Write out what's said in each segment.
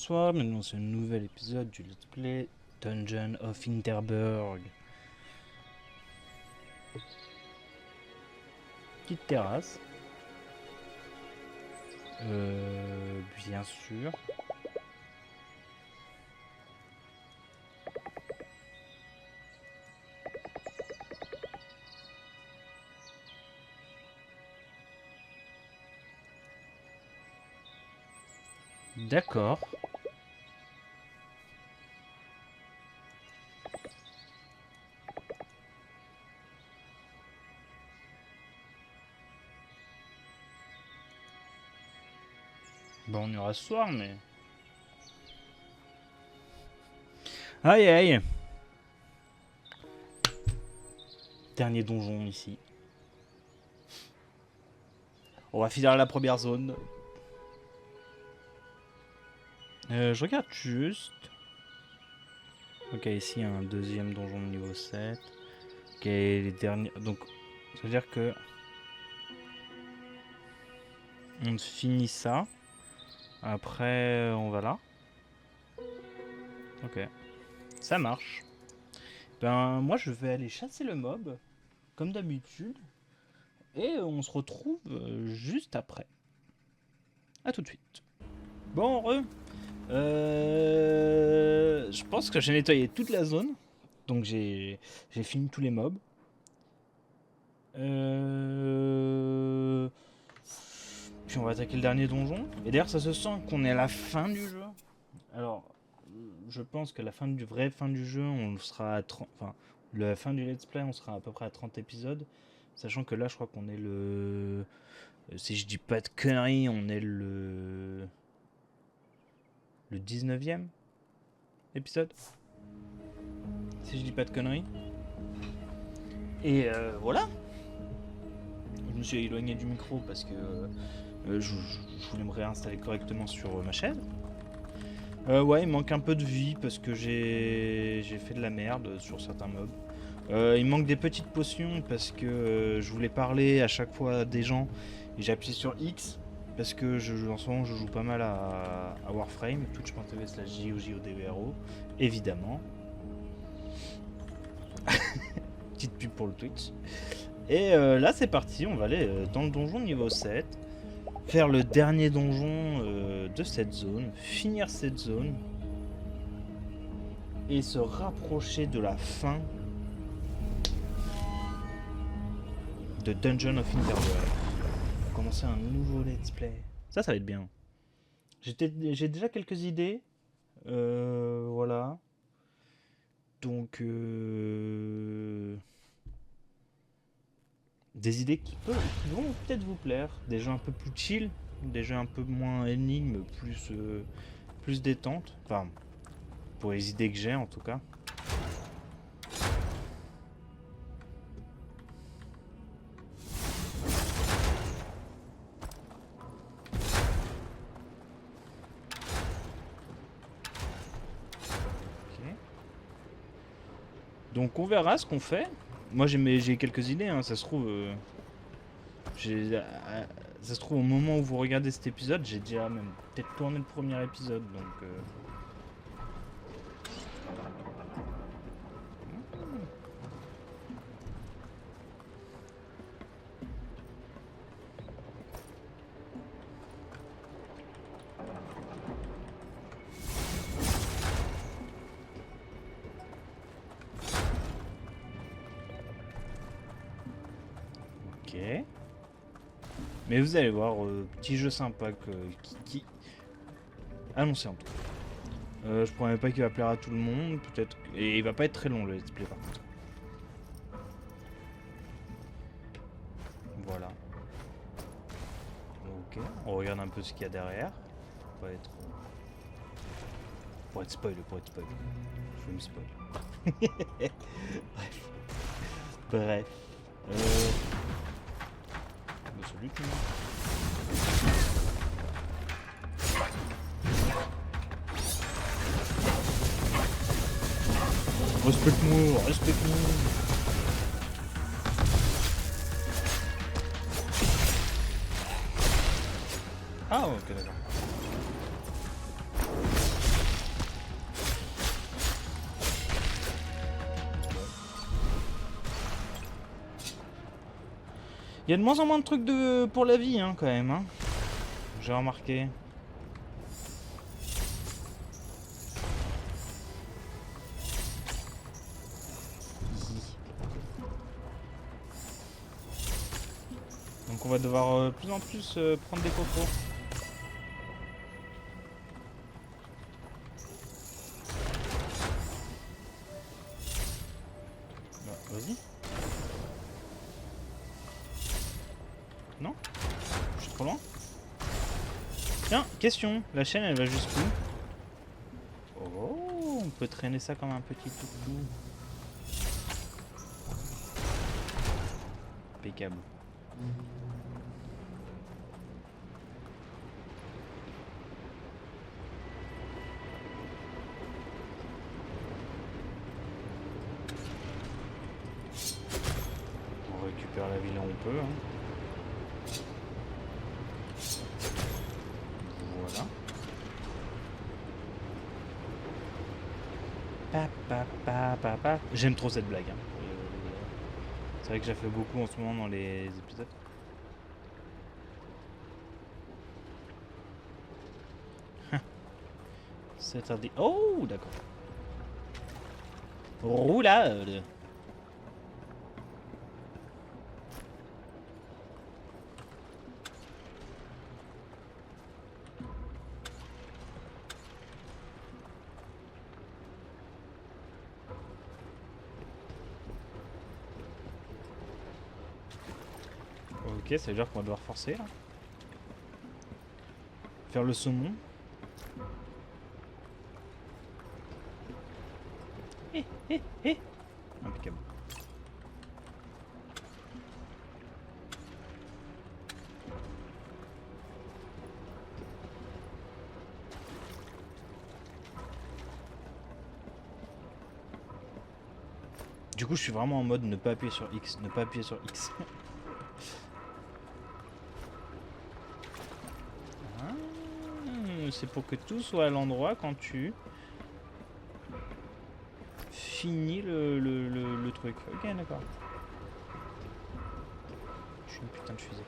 bonsoir, maintenant c'est un nouvel épisode du Let's Play Dungeon of Interberg. Petite terrasse. Bien sûr. D'accord. Bon, on ira ce soir, mais... Aïe aïe. Dernier donjon ici. On va finir la première zone. Je regarde juste. Ok, ici il y a un deuxième donjon de niveau 7. Ok, les derniers... Donc, ça veut dire que... On finit ça. Après, on va là. Ok. Ça marche. Ben, moi, je vais aller chasser le mob, comme d'habitude. Et on se retrouve juste après. A tout de suite. Bon, je pense que j'ai nettoyé toute la zone. Donc, j'ai fini tous les mobs. Puis on va attaquer le dernier donjon. Et d'ailleurs, ça se sent qu'on est à la fin du jeu. Alors, je pense que la vraie fin du jeu, on sera à 30... Enfin, la fin du let's play, on sera à peu près à 30 épisodes. Sachant que là, je crois qu'on est le... Si je dis pas de conneries, on est le 19e épisode. Si je dis pas de conneries. Et voilà. Je me suis éloigné du micro parce que je voulais me réinstaller correctement sur ma chaise. Ouais, il manque un peu de vie parce que j'ai fait de la merde sur certains mobs. Il manque des petites potions parce que je voulais parler à chaque fois des gens et j'ai appuyé sur X parce que en ce moment je joue pas mal à Warframe, twitch.tv/JOJODVRO, évidemment. Petite pub pour le Twitch. Et là c'est parti, on va aller dans le donjon niveau 7. Faire le dernier donjon de cette zone, finir cette zone et se rapprocher de la fin de Dungeon of Interberg. Commencer un nouveau let's play. Ça va être bien. J'ai déjà quelques idées. Voilà. Donc, des idées qui vont peut-être vous plaire. Des jeux un peu plus chill, des jeux un peu moins énigmes, plus détente. Enfin, pour les idées que j'ai en tout cas. Donc on verra ce qu'on fait. Moi j'ai quelques idées, hein. Ça se trouve, ça se trouve au moment où vous regardez cet épisode, j'ai déjà même peut-être tourné le premier épisode, donc. Ok. Mais vous allez voir, petit jeu sympa qui annoncé en tout cas. Je promets pas qu'il va plaire à tout le monde, peut-être. Et il va pas être très long le let's play par contre. Voilà. Ok, on regarde un peu ce qu'il y a derrière. Pour être spoil. Je vais me spoil. Bref. Salut tout le monde. Respecte-moi. Ah ok d'accord. Il y a de moins en moins de trucs pour la vie, hein, quand même. Hein. J'ai remarqué. Donc on va devoir plus en plus prendre des cocos. Bah, vas-y. Non? Je suis trop loin? Tiens, question. La chaîne, elle va jusqu'où? Oh, on peut traîner ça comme un petit toutou. Impeccable. On récupère la ville où on peut. Hein. Voilà. J'aime trop cette blague. Hein. C'est vrai que j'ai fait beaucoup en ce moment dans les épisodes. C'est interdit. Oh, d'accord. Roulade. Ok, ça veut dire qu'on va devoir forcer là. Faire le saumon. Impeccable. Du coup, je suis vraiment en mode ne pas appuyer sur X, ne pas appuyer sur X. Ah, c'est pour que tout soit à l'endroit quand tu finis le truc. Ok, d'accord. Je suis une putain de fusée.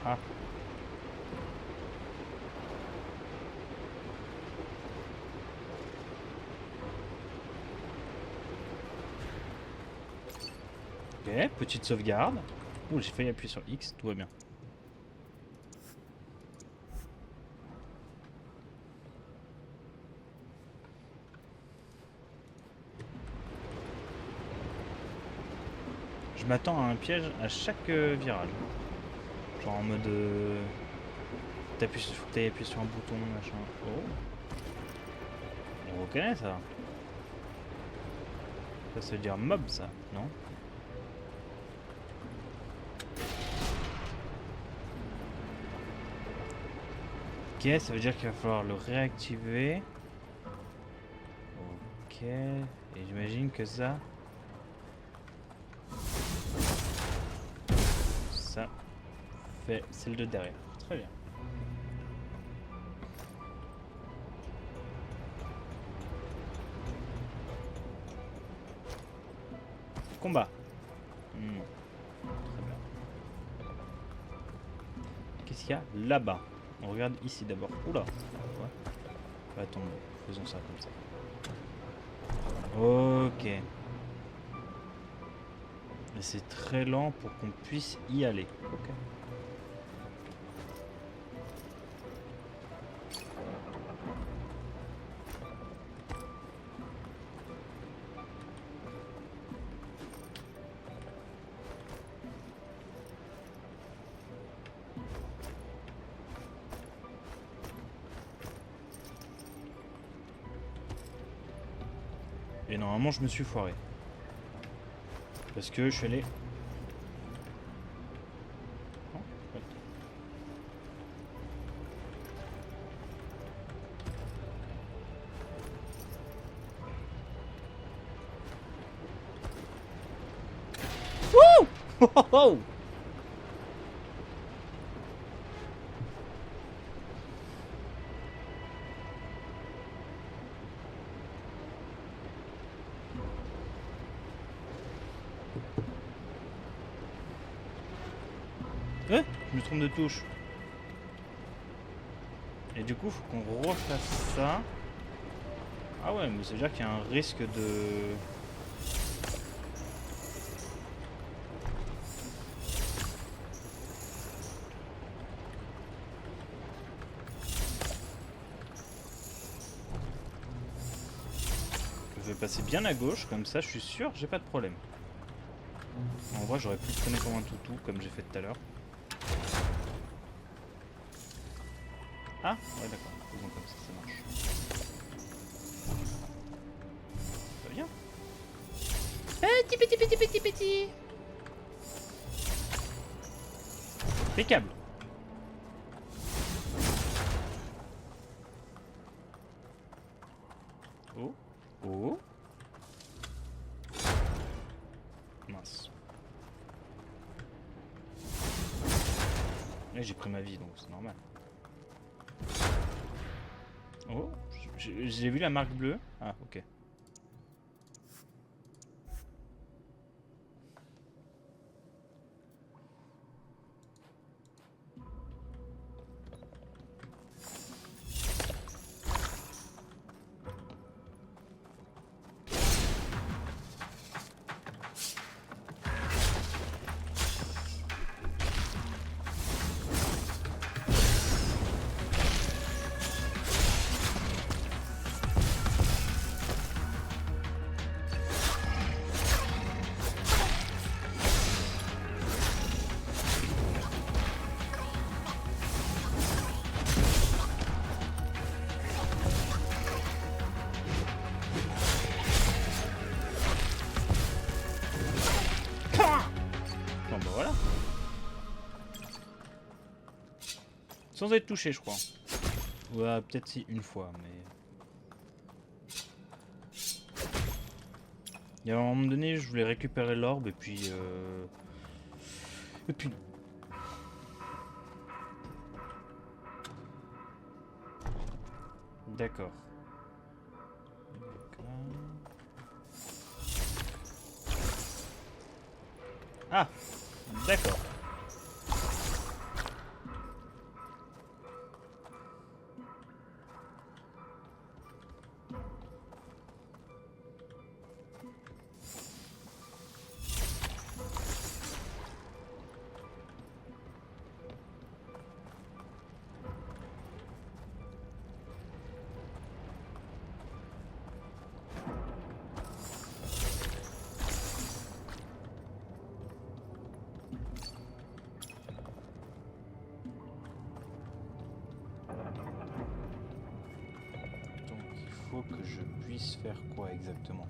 Ah. Ok, petite sauvegarde. Ouh, j'ai failli appuyer sur X, tout va bien. Je m'attends à un piège à chaque virage. Genre en mode... faut que t'ailles appuyer sur un bouton, machin. Oh. On reconnaît ça. Ça veut dire mob, ça, non? Ok, ça veut dire qu'il va falloir le réactiver. Ok. Et j'imagine que ça... Ça fait celle de derrière. Très bien. Combat. Très bien. Qu'est-ce qu'il y a là-bas? On regarde ici d'abord. Oula. Ouais. Attends, faisons ça comme ça. Ok. Mais c'est très lent pour qu'on puisse y aller. Ok. Et normalement je me suis foiré. Parce que je suis allé... Wouh! Oh, oh. Je me trompe de touche. Et du coup, faut qu'on refasse ça. Ah ouais, mais c'est déjà qu'il y a un risque de... Je vais passer bien à gauche, comme ça je suis sûr, j'ai pas de problème. En vrai, j'aurais pu traîner comme un toutou, comme j'ai fait tout à l'heure. Ah, ouais d'accord, faisons comme ça marche. Ça vient. Petit. Impeccable. Oh, oh. Mince. Là j'ai pris ma vie, donc c'est normal. Oh, j'ai vu la marque bleue. Ah, ok. Bon bah voilà. Sans être touché, je crois. Ouais, peut-être si une fois, mais... Il y a un moment donné, je voulais récupérer l'orbe et puis... Et puis... D'accord. Ah, d'accord. Faut que je puisse faire quoi exactement?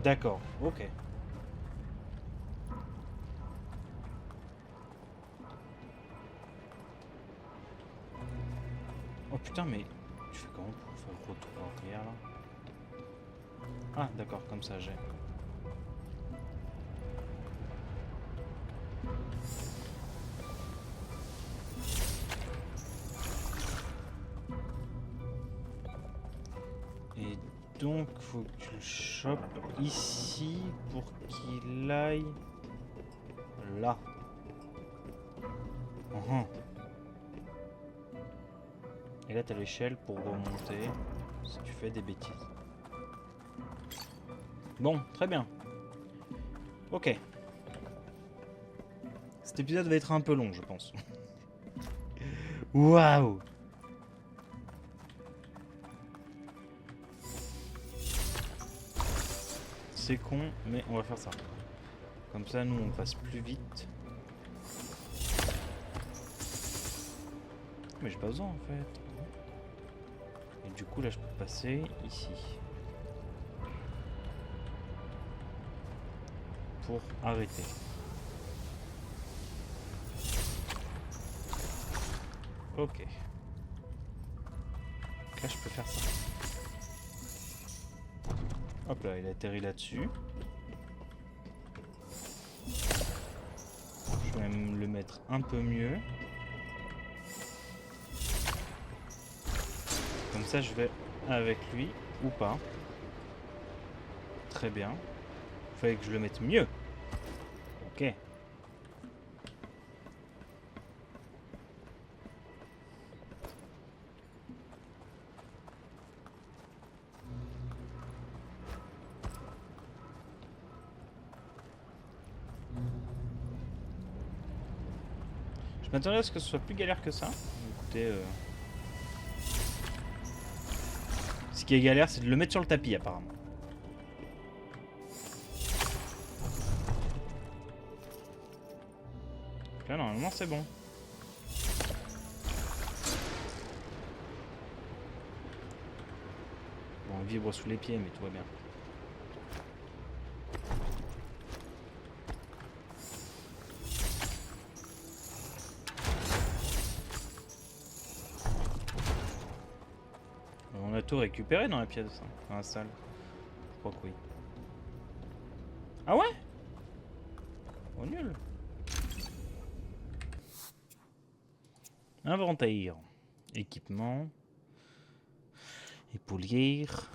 D'accord, ok. Oh putain, mais tu fais comment pour faire le retour arrière là? Ah d'accord, comme ça j'ai. Et donc faut que tu le chopes ici pour qu'il aille là. Uhum. Et là t'as l'échelle pour remonter si tu fais des bêtises. Bon, très bien. Ok. Cet épisode va être un peu long, je pense. Waouh! C'est con, mais on va faire ça. Comme ça, nous, on passe plus vite. Mais j'ai pas besoin, en fait. Et du coup, là, je peux passer ici. Pour arrêter. Ok. Là, je peux faire ça. Hop là, il a atterri là-dessus. Je vais même le mettre un peu mieux. Comme ça, je vais avec lui ou pas. Très bien. Il fallait que je le mette mieux. Ok. Je m'attendais à ce que ce soit plus galère que ça. Écoutez, ce qui est galère, c'est de le mettre sur le tapis, apparemment. Là, normalement, c'est bon. Bon, il vibre sous les pieds, mais tout va bien. On a tout récupéré dans la pièce, hein, dans la salle. Je crois que oui. Ah ouais? Oh, nul. Inventaire. Équipement. Épaulière.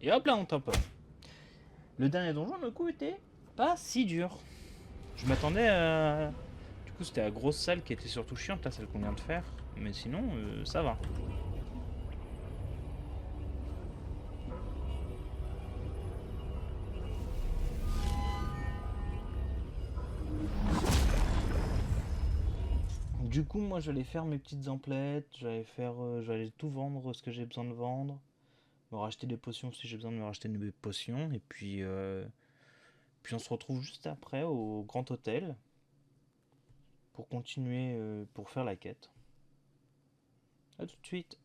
Et hop là, on tamponne. Le dernier donjon, le coup, était pas si dur. Je m'attendais à... Du coup, c'était la grosse salle qui était surtout chiante, là, celle qu'on vient de faire. Mais sinon, ça va. Du coup, moi, j'allais faire mes petites emplettes. J'allais tout vendre, ce que j'ai besoin de vendre. Me racheter des potions si j'ai besoin de me racheter des potions. Et puis on se retrouve juste après au Grand Hôtel. Pour continuer, pour faire la quête. A tout de suite.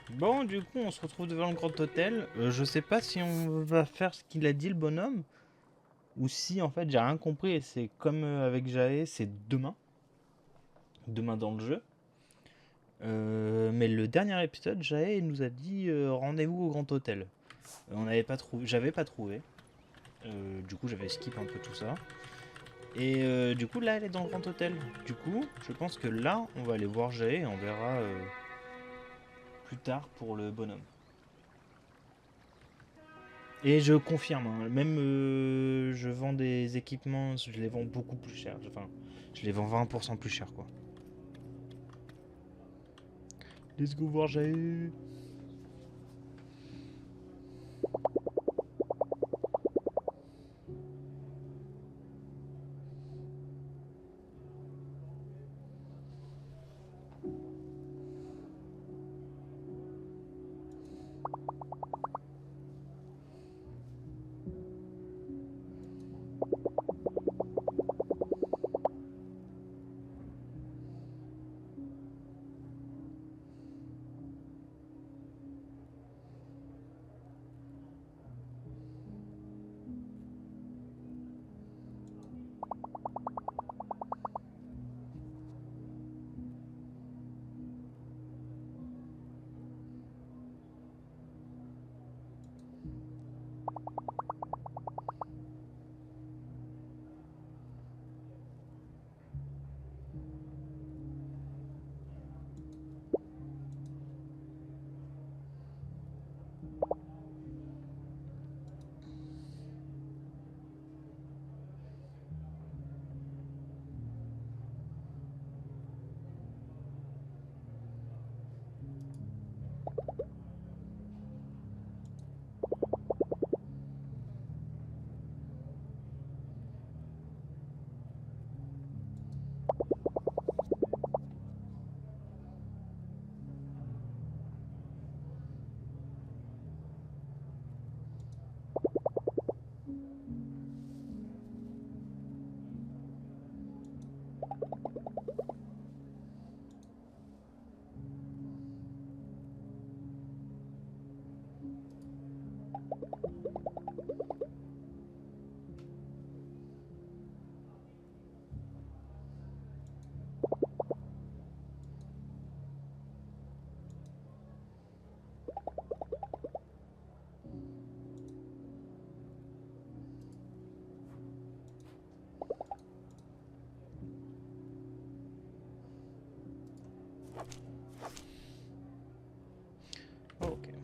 Bon, du coup, on se retrouve devant le Grand Hôtel. Je sais pas si on va faire ce qu'il a dit, le bonhomme. Ou si, en fait, j'ai rien compris. Et c'est comme avec Jae, c'est demain. Demain dans le jeu. Mais le dernier épisode, Jae nous a dit rendez-vous au Grand Hôtel. On n'avait pas trouvé, j'avais pas trouvé. Du coup, j'avais skip un peu tout ça. Et du coup, là, elle est dans le Grand Hôtel. Du coup, je pense que là, on va aller voir Jae et on verra plus tard pour le bonhomme. Et je confirme, hein, même je vends des équipements, je les vends beaucoup plus cher. Enfin, je les vends 20% plus cher, quoi. Let's go voir Jae. Oh, ok.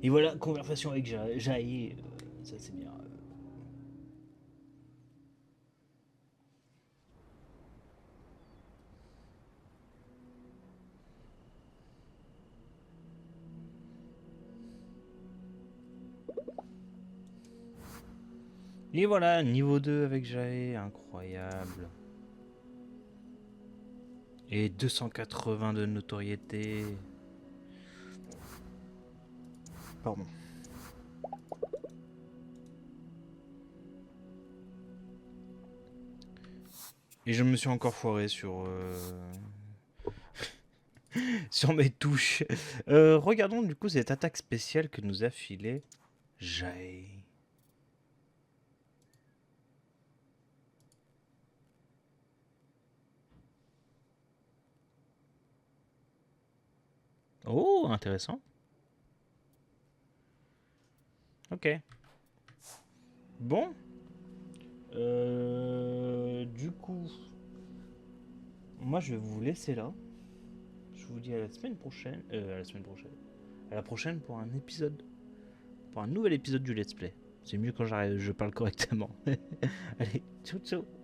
Et voilà, conversation avec Jaé, ça c'est bien. Et voilà, niveau 2 avec Jae, incroyable. Et 280 de notoriété. Pardon. Et je me suis encore foiré sur sur mes touches. Regardons du coup cette attaque spéciale que nous a filé Jae. Oh, intéressant. Ok. Bon. Du coup, moi je vais vous laisser là. Je vous dis à la semaine prochaine. À la semaine prochaine. À la prochaine pour un épisode. Pour un nouvel épisode du Let's Play. C'est mieux quand je parle correctement. Allez, ciao ciao.